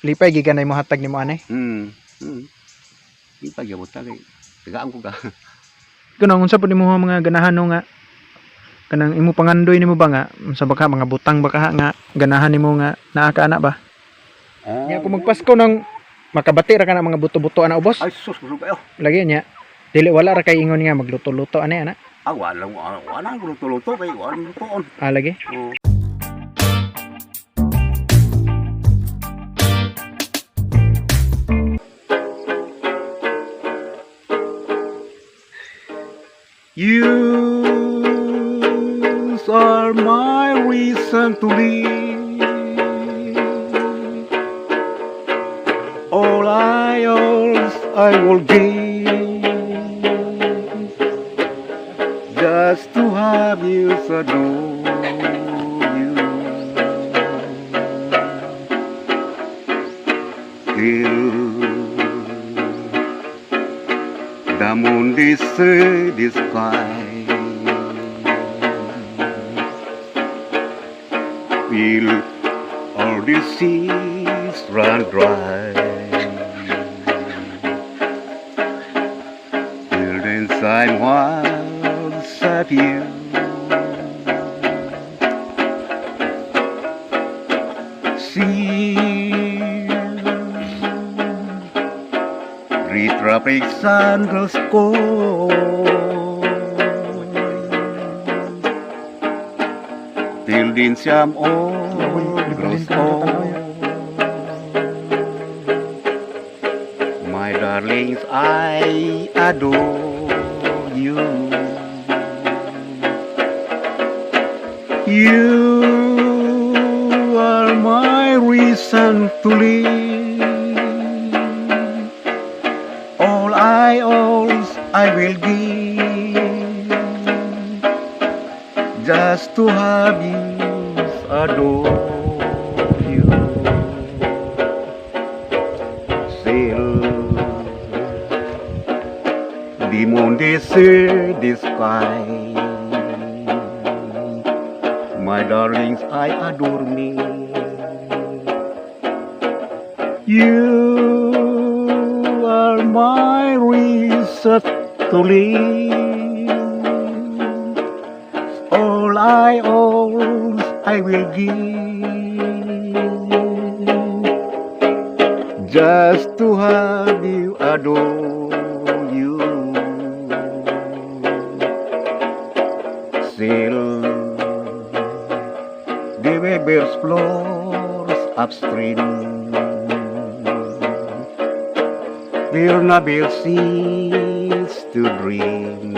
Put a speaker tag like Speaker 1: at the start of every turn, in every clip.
Speaker 1: Lipay gigan ay mo hatag nimo anay.
Speaker 2: Lipay gyud ta kay tagaan ko ka.
Speaker 1: Kuno unsa pud nimo mga ganahan no nga kanang imo pangandoy nimo ba nga sa baka mga butang baka nga ganahan nimo nga naa ka ana ba? Nya kung magpasko nang makabati ra ka na mga buto-buto ana ubos.
Speaker 2: Ay sus ko kayo.
Speaker 1: Lagi niya. Dili wala ra kay ingon nga magluto-luto ani ana.
Speaker 2: Wala ko luto-luto kay wala lutoon.
Speaker 1: Lagi.
Speaker 2: You are my reason to live. All else I will give, just to have you adore you. Till the moon desert the sky, feel all the seas run dry, till then sign once at you. See traffic sandals ko, till din siyam grows old. My darlings, I adore you. You are my reason to live. I will give, just to have you, adore you. Sail the moon, desert the sky. My darlings, I adore me. You are my reason to live. All I will give, just to have you, adore you. Sail the river's floors upstream, will never cease to dream.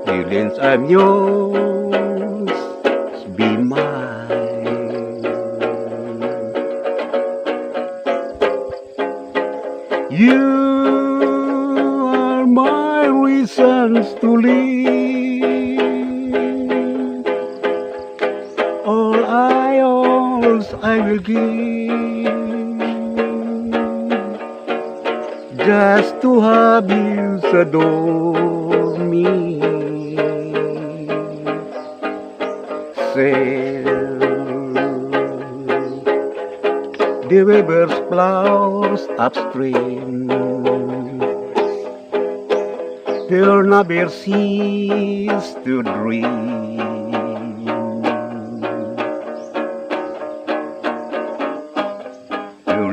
Speaker 2: Millions I'm yours, be mine. You are my reasons to live. All I will give, just to have you adore me. Sail the river's flowers upstream, they'll never cease to dream.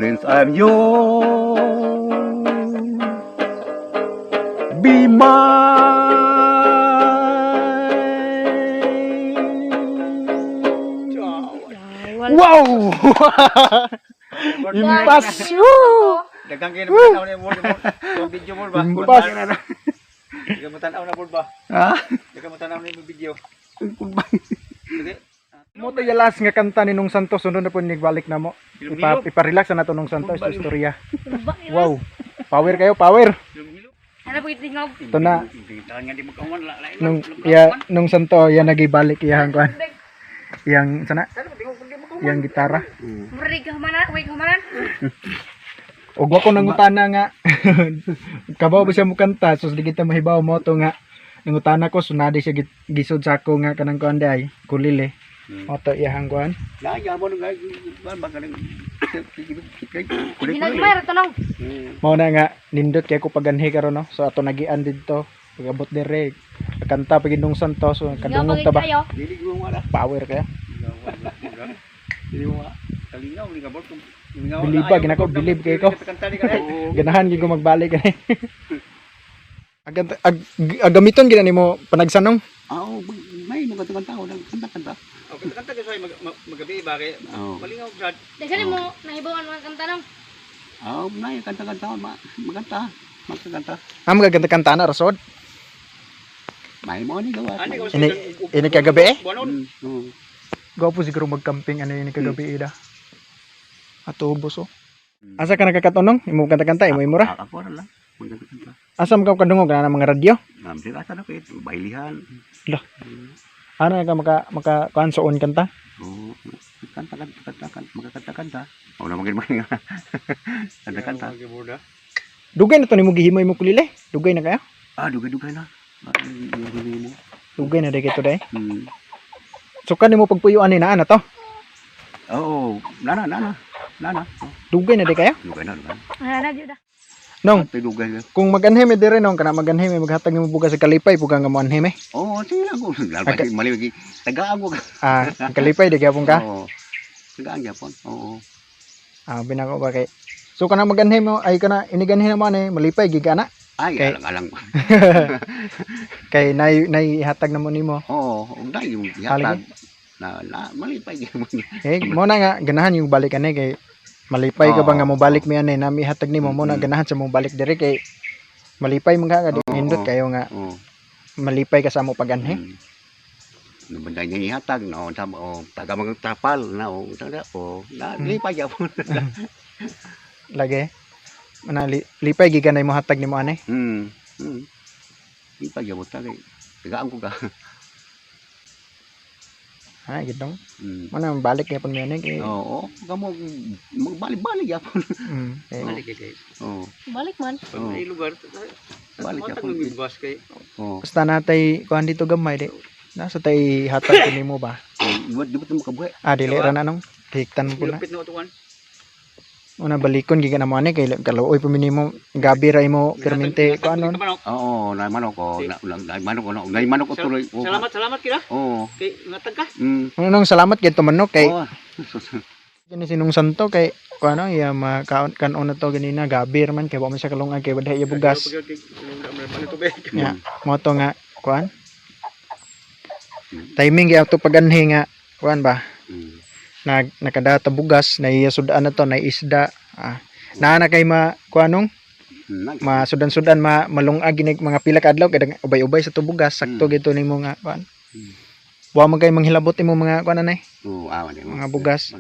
Speaker 2: Since I'm yours, be mine.
Speaker 1: Wow! Impas!
Speaker 2: Dagang kayo naman tanaw na yung video mo ba?
Speaker 1: Impas!
Speaker 2: Dagang mo tanaw na ba?
Speaker 1: Ha?
Speaker 2: Dagang mo tanaw na yung video.
Speaker 1: Mo to yalas nga kanta ni Nung Santos, sunod na po nagbalik na mo. Iparelax na to Nung Santos sa istorya. Wow. Power kayo, power.
Speaker 3: Ano po itingog?
Speaker 1: Ito na. Nung Santo, yan nagibalik iyang kuan. Yang sana? Yang gitara.
Speaker 3: Murig kamanan, wait kamanan.
Speaker 1: Og wako nangutana nga. Kabaw ba siya mo kanta, sus di kita mahibaw mo to nga. Nangutana ko sunadi siya gisod sa ako nga kanang kuan day, kulile. Mo to iyahang kuan.
Speaker 2: Na ya mo nga ba ka nang
Speaker 3: Ginagmay ra tanong.
Speaker 1: Mao na nga nindot kay ko paganhi karon no. So ato nagian didto. Pagabot dire kanta pagindong santo so kadungog ta ba?
Speaker 3: Kayo.
Speaker 2: Dili ko nga
Speaker 1: Power kaya.
Speaker 2: Dili mo nga. Kalinaw ni kabot kung
Speaker 1: Biliba ginako bilib kay ko. Ganahan gyud ko magbalik ani. Agamiton gina nimo panagsanong.
Speaker 2: May mga tao nang kanta-kanta.
Speaker 4: Kanta ka soy magabi ba kay malingaw grad.
Speaker 3: Daghan mo nahibawan mga kanta nang.
Speaker 2: May kanta-kanta magkanta. Magkanta.
Speaker 1: Magaganda-kanta na rasod.
Speaker 2: May mo ni gawa.
Speaker 1: Ini kagabi eh?
Speaker 4: Buwanon.
Speaker 1: Gwapo siguro magcamping ano ini kagabi ida. Ato ubos oh. Asa ka nakakatonong? Imo kanta-kanta imo imura.
Speaker 2: Ako ra lang. Magkanta.
Speaker 1: Asa mo ka kadungog na mga radyo?
Speaker 2: Namsi ka na kay bailihan.
Speaker 1: Ano ka maka kansoon kanta?
Speaker 2: Kanta-kanta. Na magin man nga. Kanta-kanta.
Speaker 1: Dugay na to nimo gihimo imo kulile. Dugay na kayo?
Speaker 2: Dugay na. Mo.
Speaker 1: Dugay na dagito day. So kan nimo pagpuyuan ni na to.
Speaker 2: Oo, nana.
Speaker 1: Dugay na day kayo?
Speaker 2: Dugay na.
Speaker 3: Ana jud.
Speaker 1: Nong,
Speaker 2: Dugay.
Speaker 1: kung maganheme dire nong kana maganheme maghatag nimo bugas sa kalipay puga nga mo anheme.
Speaker 2: Oo, sila ko. Lalaki mali tagaan ko.
Speaker 1: Ang kalipay di gyapon ka.
Speaker 2: Oo. Tagaan gyapon. Oo.
Speaker 1: Binako ba kay. So kana maganheme ay kana iniganhin naman eh malipay gigana.
Speaker 2: Ay,
Speaker 1: Okay.
Speaker 2: alang.
Speaker 1: Kay nay hatag na mo nimo.
Speaker 2: Oo, dai yung yatag. Na malipay gyapon.
Speaker 1: Mo na nga ganahan yung balik ani kay malipay ka ba nga mo balik mi ani nami hatag nimo mo na ganahan sa mo balik dire kay malipay mga nga di nindot kayo nga
Speaker 2: Oo.
Speaker 1: malipay ka sa mo paganhi.
Speaker 2: Nabanday niya ihatag no tama taga mga tapal na na lipay gyapon.
Speaker 1: Lagi. Mana lipay giganay mo hatag nimo ani.
Speaker 2: Lipay gyapon tagay. Tagaan ko ka.
Speaker 1: Gitong. Mana balik gyapon mi ani kay.
Speaker 2: Oo, kamo magbalik-balik gyapon.
Speaker 1: Kay
Speaker 4: Balik kay.
Speaker 2: Oo.
Speaker 3: Balik man.
Speaker 2: Oo.
Speaker 4: Ay lugar.
Speaker 2: Balik
Speaker 4: Matag
Speaker 2: gyapon.
Speaker 4: ng bus kay.
Speaker 2: Oo.
Speaker 1: basta natay kuan dito gamay di. Nasa tay hatag ko nimo ba?
Speaker 2: Di ba mo kabuhi?
Speaker 1: Dili ra na nong hiktan mo na.
Speaker 4: Lupit na utuan.
Speaker 1: Una balikon giga na mo ani kay kaluoy pa minimo gabi ra imo permente kuan non.
Speaker 2: Oo, na manok ko, na manok ko tuloy.
Speaker 4: Salamat kita.
Speaker 2: Oo.
Speaker 4: Kay ngatag ka.
Speaker 1: Nung salamat gid to manok kay
Speaker 2: Oo.
Speaker 1: kini sinong santo kay kuano iya makaon kanon na to ganina gabi ra man kay wa man siya kalungag kay badhay iya bugas. Ya, mo to nga kuan. Timing gyud to paganhi nga kuan ba? Nakadata bugas na iya sudan na to na isda. Naana kay ma kuanong masudan-sudan malungag ginig mga pila ka adlaw kay ubay-ubay sa tubugas sakto gito nimo nga kuan. Wa man kay manghilabot imo mga kuan anay.
Speaker 2: Oo,
Speaker 1: Mga bugas.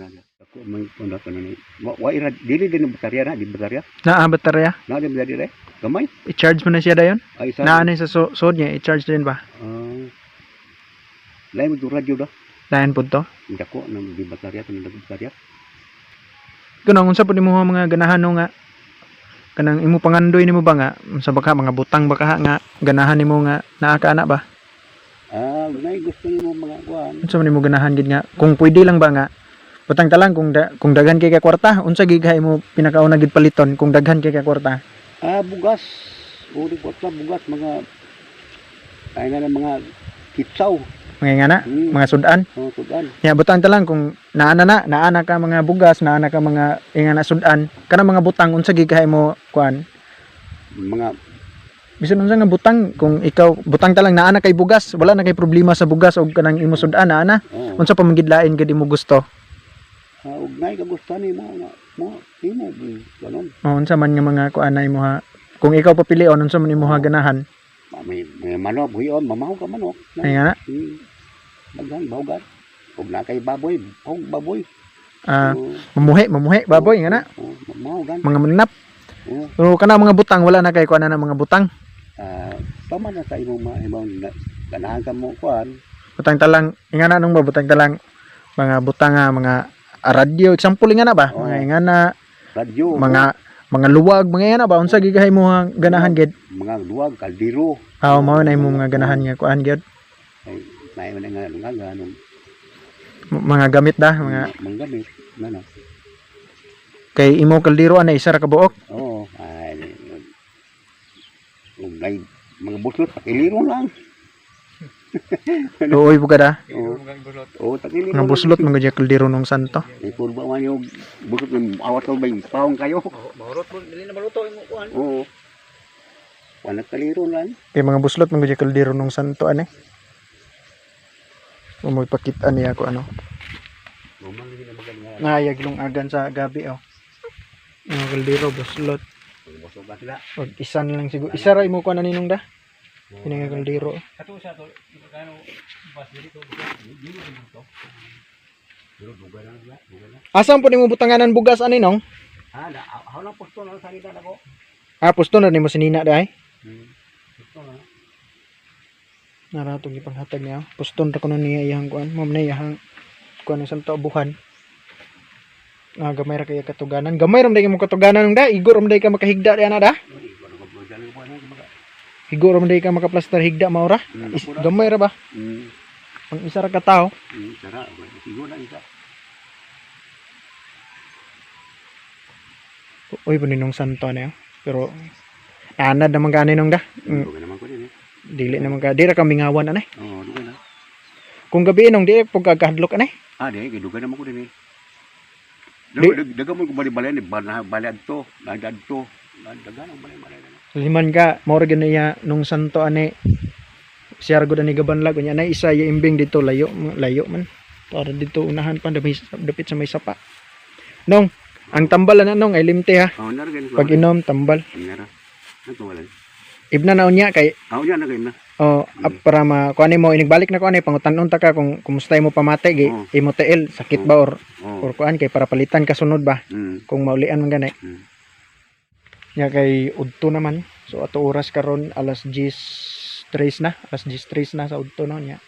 Speaker 2: Ako man punda ko ni. Wa ira dili din batarya na, di batarya.
Speaker 1: Naa baterya.
Speaker 2: Na di batarya re. Gamay.
Speaker 1: I-charge mo na siya dayon.
Speaker 2: Ay sa.
Speaker 1: Naa sa sod niya i-charge din ba?
Speaker 2: Lain mo radyo da.
Speaker 1: Dayon pud to.
Speaker 2: Hindi ko nang di batarya to nang batarya.
Speaker 1: Kuno unsa pud nimo mga ganahan no nga kanang imo pangandoy nimo ba nga sa baka mga butang baka nga ganahan nimo nga naa ka ana ba?
Speaker 2: Nay gusto nimo mga kuan.
Speaker 1: Unsa man nimo ganahan gid nga kung pwede lang ba nga butang ta lang kung daghan kay ka kwarta unsa gid ka imo pinakauna gid paliton kung daghan kay ka kwarta?
Speaker 2: Bugas. Uri ko bugas mga ay na mga kitsaw.
Speaker 1: Mga ngana, mga sudan.
Speaker 2: Sudan.
Speaker 1: Ya butang ta lang kung naana ka mga bugas, naana ka mga ingana sudan, kana mga butang unsa gid ka imo kuan?
Speaker 2: Mga
Speaker 1: Bisan unsa nga butang kung ikaw butang ta lang naana kay bugas, wala na kay problema sa bugas og kanang imo sudan naana. Unsa pa magidlain gid imo gusto?
Speaker 2: Ugnay ka gusto ni mo imo ganon.
Speaker 1: Unsa man nga mga kuan na imo ha? Kung ikaw papilion unsa man imo ha ganahan?
Speaker 2: May manok buyon, mamaw ka manok.
Speaker 1: Ay nga.
Speaker 2: Daghan bawgat. Ug na kay baboy, baboy.
Speaker 1: Mamuhi baboy nga na.
Speaker 2: Mamaw gan.
Speaker 1: Mga manap. So kana mga butang wala na kay kuan na mga butang.
Speaker 2: Tama na sa imong ganahan ka mo kuan.
Speaker 1: Butang talang ingana nung butang talang mga butang nga mga radyo example ingana ba? Mga ingana
Speaker 2: radyo.
Speaker 1: Mga luwag mga ingana ba unsa gigahay mo ganahan gid?
Speaker 2: Mga luwag kaldero.
Speaker 1: Mao na imo mga ganahan nga kuan gid.
Speaker 2: Ay may man nga ganun.
Speaker 1: Mga gamit da, mga
Speaker 2: mga gamit. Ano?
Speaker 1: kay imo kaldero ana isa ra ka buok.
Speaker 2: Oo. Ay, may mga buslot, takiliro lang.
Speaker 1: Luoy buka da.
Speaker 2: Oo. Oo, takiliro
Speaker 1: Nga buslot mga dya kaldero nung santo.
Speaker 2: Ay, purba man yung buslot ng awat ko ba yung paong kayo.
Speaker 4: Mahurot mo, dili na maluto yung kuhan.
Speaker 2: Oo. Wanak kaliro lang.
Speaker 1: Kay mga buslot mga dya kaldero nung santo ane. Umoy pakita niya ako ano.
Speaker 2: Lumang din na magaling.
Speaker 1: Nahayag long agan sa gabi oh. Mga kaldero buslot.
Speaker 2: Busog ba sila?
Speaker 1: Pag isa na lang siguro. Isa ra imo ko na ninong da. Kini nga kaldero.
Speaker 4: Kato sa to, kano bas dili to. Dili to.
Speaker 2: Pero dugay lang sila. Dugay lang.
Speaker 1: Asam po nimo butanganan bugas ani nong?
Speaker 2: Ako lang posto lang salita na ko.
Speaker 1: Ah, pusto na nimo sinina dai.
Speaker 2: Posto na.
Speaker 1: Naratong ipanghatag niya. Puston ra kuno niya iyang kuan. Mom na iyang kuan sa buhan. Gamay ra kay katuganan. Gamay ra man mo katuganan nung da. Igor ra man ka makahigda di ana da. Igor ra man ka makaplastar higda maura. Gamay ra ba? Ang isa ra ka tao.
Speaker 2: Tara, siguro na isa.
Speaker 1: Uy, paninong santo na yun. Pero, anad naman ka nung da.
Speaker 2: Dugay naman ko din eh.
Speaker 1: Dili naman ka. Di ra kami ngawan anay.
Speaker 2: Oo, dugay na.
Speaker 1: Kung gabi nung di, pagkakahadlok anay.
Speaker 2: Di, dugay naman ko din eh.
Speaker 1: Di-
Speaker 2: Daga mo ko bali-bali ni balad to, nagad to. Daga nang bali-bali na.
Speaker 1: Liman ka, maura ganaya nung santo anay. Siyar ko ni gabanlag. Kunya na isa yung imbing dito, layo man. Para dito unahan pa, dapit sa may sapa. Nung, ang tambal na nung ay limte ha.
Speaker 2: Oo, naragay ko.
Speaker 1: Pag inom, tambal.
Speaker 2: Nara. Ano wala?
Speaker 1: Ibna na unya kay
Speaker 2: Oo, yan na.
Speaker 1: para kuan mo inigbalik na kuan pangutan-unta ka kung kumusta mo pamate gi
Speaker 2: Oo.
Speaker 1: imo tiil sakit ba or
Speaker 2: Oo.
Speaker 1: kuan kay para palitan ka sunod ba kung maulian man gani. Nya kay udto naman. So ato oras karon alas 10:03 na, sa udto no nya.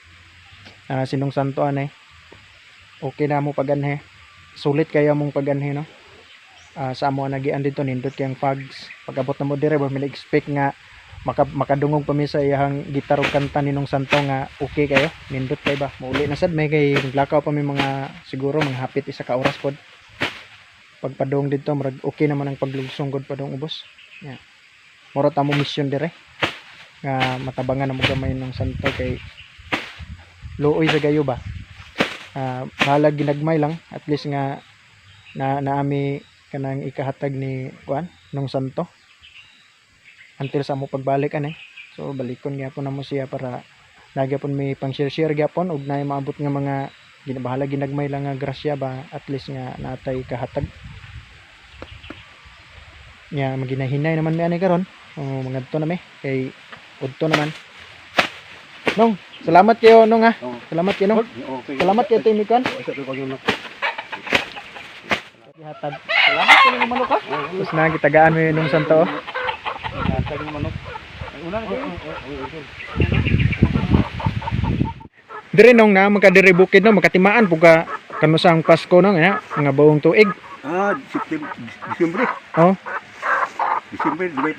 Speaker 1: Sinong santo anay. Okay na mo paganhe. Sulit kaya mong paganhe no. Sa amo nagian dito nindot kayang fags. Pag-abot na mo dire ba mi expect nga makadungog pa mi sa iyang gitar ug kanta ninong santo nga okay kayo nindot kay ba mauli na sad may kay naglakaw pa mi mga siguro mga hapit isa ka oras pod pagpadong dito murag okay naman ang paglugsong god padong ubos nya moro ta mo mission dire nga matabangan na mo gamay ng santo kay luoy sa gayo ba bahala ginagmay lang at least nga naami kanang ikahatag ni kuan nung santo until sa mo pagbalik anay. So balikon gyapon na mo siya para nagyapon may pang share gyapon ug naay maabot nga mga ginabahala ginagmay lang nga grasya ba at least nga natay kahatag. Nya maginahinay naman mi ani karon. Mga adto na mi kay udto naman. Nong, salamat kayo nong ha. Salamat kayo nong. Salamat kayo tay mikon. Ihatag. Salamat kayo ng manok ha. Tapos na gitagaan mo nung santo. Dire nong na magkadiri bukid no makatimaan puga kanu sang Pasko no nga bawong tuig.
Speaker 2: Disyembre.
Speaker 1: Oh,
Speaker 2: Disyembre, duway.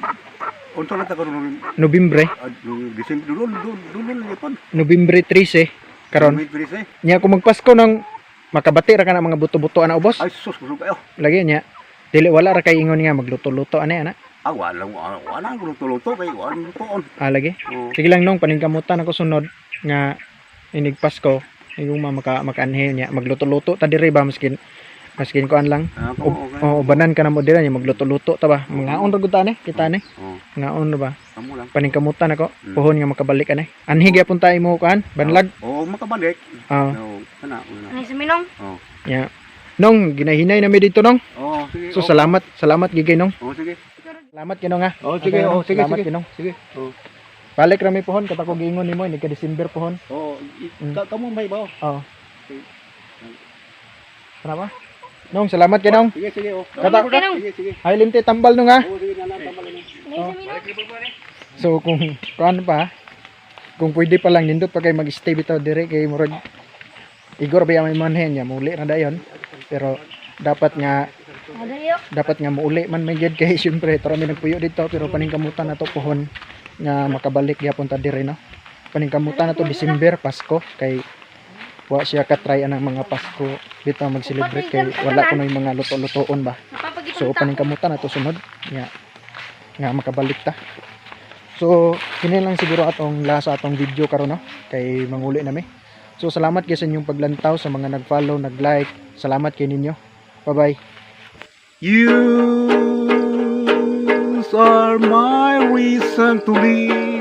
Speaker 2: Unsa lang ta karon
Speaker 1: Nobyembre.
Speaker 2: Disyembre dulon yapon.
Speaker 1: Nobyembre 13 karon.
Speaker 2: Disyembre,
Speaker 1: Nya kung magpasko nang makabati ra ka na mga buto-buto ana ubos.
Speaker 2: ay sus kusog kayo.
Speaker 1: Lagi nya. Dili wala ra kay ingon nga magluto-luto ani ana.
Speaker 2: Wala ko luto kay wala lutoon.
Speaker 1: Lagi.
Speaker 2: Oo.
Speaker 1: Sige lang nong paningkamutan ako sunod nga inig Pasko. Yung makaanhe niya magluto-luto ta diri ba maskin kuan lang. Banan ka na mo dira niya magluto-luto ta ba. Mangaon ra gud ta ni kita ni. Ngaon ra ba.
Speaker 2: Amo lang.
Speaker 1: Paningkamutan ako. Puhon nga makabalik ani. Anhi gyapon ta imo kuan banlag.
Speaker 2: Oo, makabalik.
Speaker 1: Oo.
Speaker 2: Kana.
Speaker 3: Nay sa minong.
Speaker 1: Ya. Nong ginahinay na mi dito nong.
Speaker 2: Oo, sige.
Speaker 1: So salamat gigay nong.
Speaker 2: Oo, sige.
Speaker 1: Salamat kinong ha.
Speaker 2: Sige.
Speaker 1: Salamat kinong.
Speaker 2: Sige. Oo.
Speaker 1: Balik ra mi pohon katak ko giingon nimo ni ka December pohon.
Speaker 2: Oo, kamo may ba?
Speaker 1: Oo. Kenapa? Nong, salamat kinong.
Speaker 2: Sige. Oo.
Speaker 1: Katak
Speaker 3: Kinong.
Speaker 2: Sige.
Speaker 1: Ay limti tambal nong ha.
Speaker 2: Oo, sige na tambal ni.
Speaker 3: Nay sa minong.
Speaker 1: So kung kuan pa, kung pwede pa lang nindot pa kay mag-stay bitaw dire kay murag igor ba may manhen niya muli na dayon. Pero dapat nga mauli man may gid kay syempre tara mi nagpuyo dito pero paningkamutan nato pohon nga makabalik gyapon ta dire no. Paningkamutan nato December Pasko kay wa siya ka-try ang mga Pasko bitaw mag-celebrate kay wala ko na yung mga luto-lutoon ba. So upaning kamutan ato sunod nga makabalik ta. So kini lang siguro atong lasa atong video karon no kay manguli nami. So salamat kay sa inyong paglantaw sa mga nag-follow, nag-like. Salamat kay ninyo. Bye-bye. You are my reason to live.